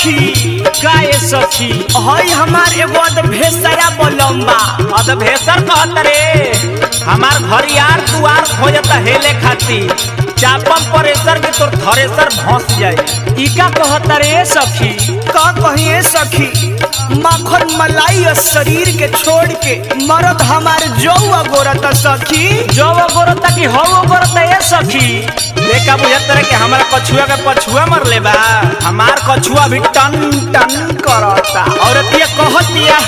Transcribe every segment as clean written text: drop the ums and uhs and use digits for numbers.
सखी काए सखी हई हमार एगो अधभेसरा बलम्बा। अधभेसर कहत रे हमार घर यार दुआर खोजत हेले खाती चापल परेसर के तोर थरेसर भस जाए। ई का कहत रे सखी का कहिए सखी माखन मलाई और शरीर के छोड़ के मरद हमार जौआ गोरत सखी। जो गोरता की हो गोरता ए सखी देखा बुझत रे कि हमारा कछुआ के पछुआ मर ले बा हमार कछुआ भी टन टन करता। औरतिया कहतिया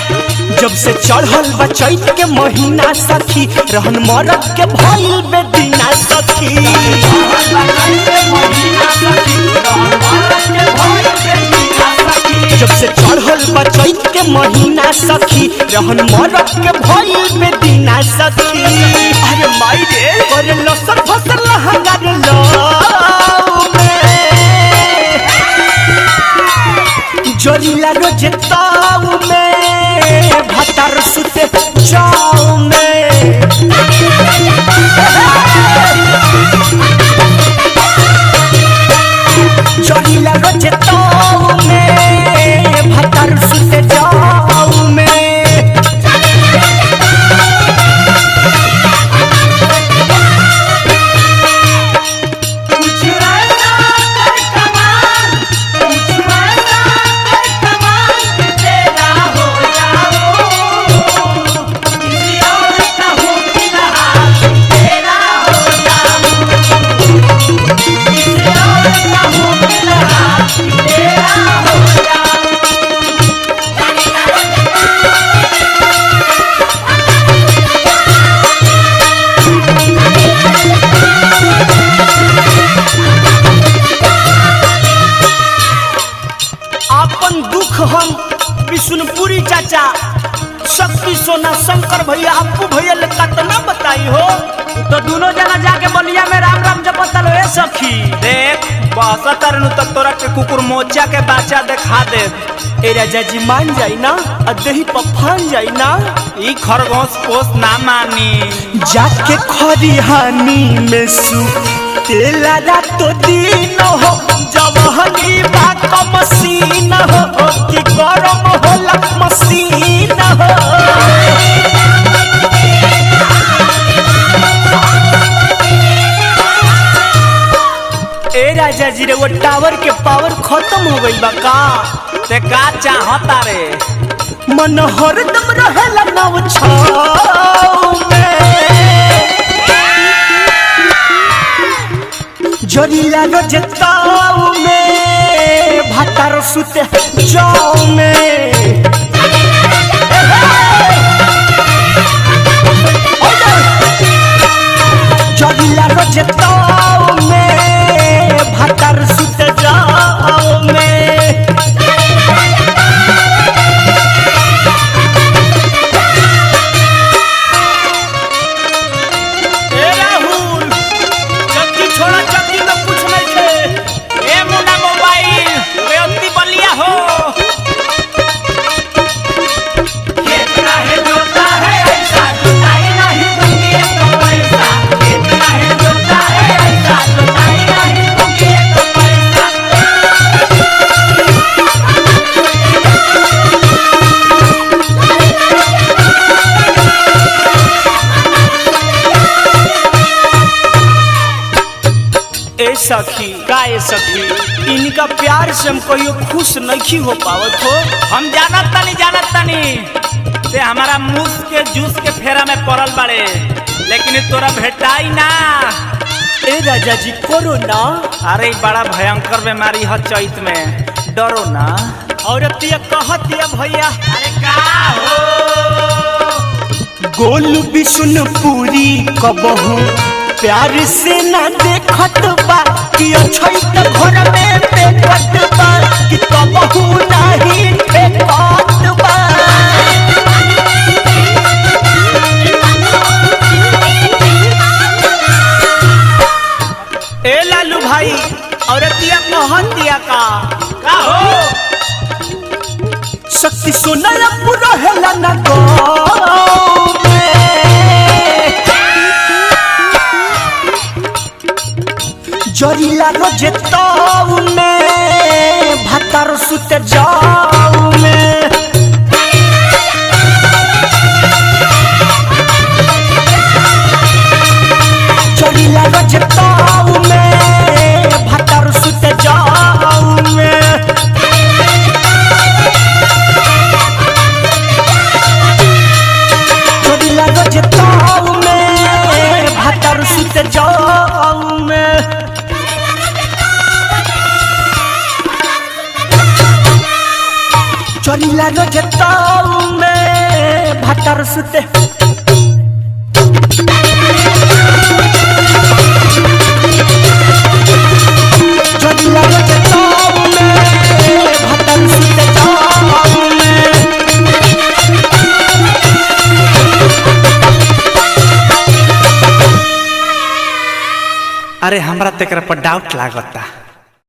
जब से चढ़ल बा चैत के महीना सखी रहन मरद के भइल बेदीना सखी। जब से चढ़ल बा चैत के महीना सखी रहन मरद के भइल बेदीना सखी। अरे माई रे अरे लसन फसल हंगार लो जोरीला रोज ताऊ में भतर सुते जाऊ में। जोरीला रोज ताऊ में भतर सुते जाऊ में। अपन दुख हम विष्णुपुरी चाचा शक्ति सोना शंकर भैया अपू भैया ले कतना बताई हो। तो दोनों जना जाके बलिया में राम राम जपतल ए सखी देख बसत रहनु तो तोरा के कुकुर मोचा के बच्चा दिखा दे। ए राजा जी मान जाई ना अदही पफान जाई ना ई खरगोश पोस ना मानी जाके खरिहानी में सु तेला रातो दिन हो जवहनी बाक मसीन हो कि गरम होला मसीन हो। ए राजा जी रे वो टावर के पावर खत्म हो गई बा का ते का चाहता रे मन हरदम रहेला नव छाव में। जोरीला रोज ताऊ में भतर सुते जाऊ में। जोरीला रोज ताऊ में भतर सुते जाऊ में। सखी काए सखी इनका प्यार से हम कहियो खुश नहीं हो पावत हो। हम जानत तनी से हमारा मूस के जूस के फेरा में पड़ल बाड़े लेकिन तोरा भेटाई ना। ए राजा जी करो ना अरे बड़ा भयंकर बीमारी है चैत में डरो ना। औरतिया कहतिया भैया अरे का हो गोल विष्णुपुरी कबहू प्यार से ना देखत बा कि अछैत घर में पेटत बा कि कबहू नहीं फेकत बा। ए लालू भाई औरतिया कहतिया का हो शक्ति सोना पूरा हेला ना गो जोरीला रोज ताऊ में भतर सुते सुते जाऊ में चढ़िला रजताऊ में भतर सुते जाऊ में चढ़िला रजताऊ में भतर सुते जाऊ में चढ़िला रजताऊ में भतर सुते चढ़िला रजताऊ में भतर सुते जाऊ में अरे हमरा तेकरा पर डाउट लागता।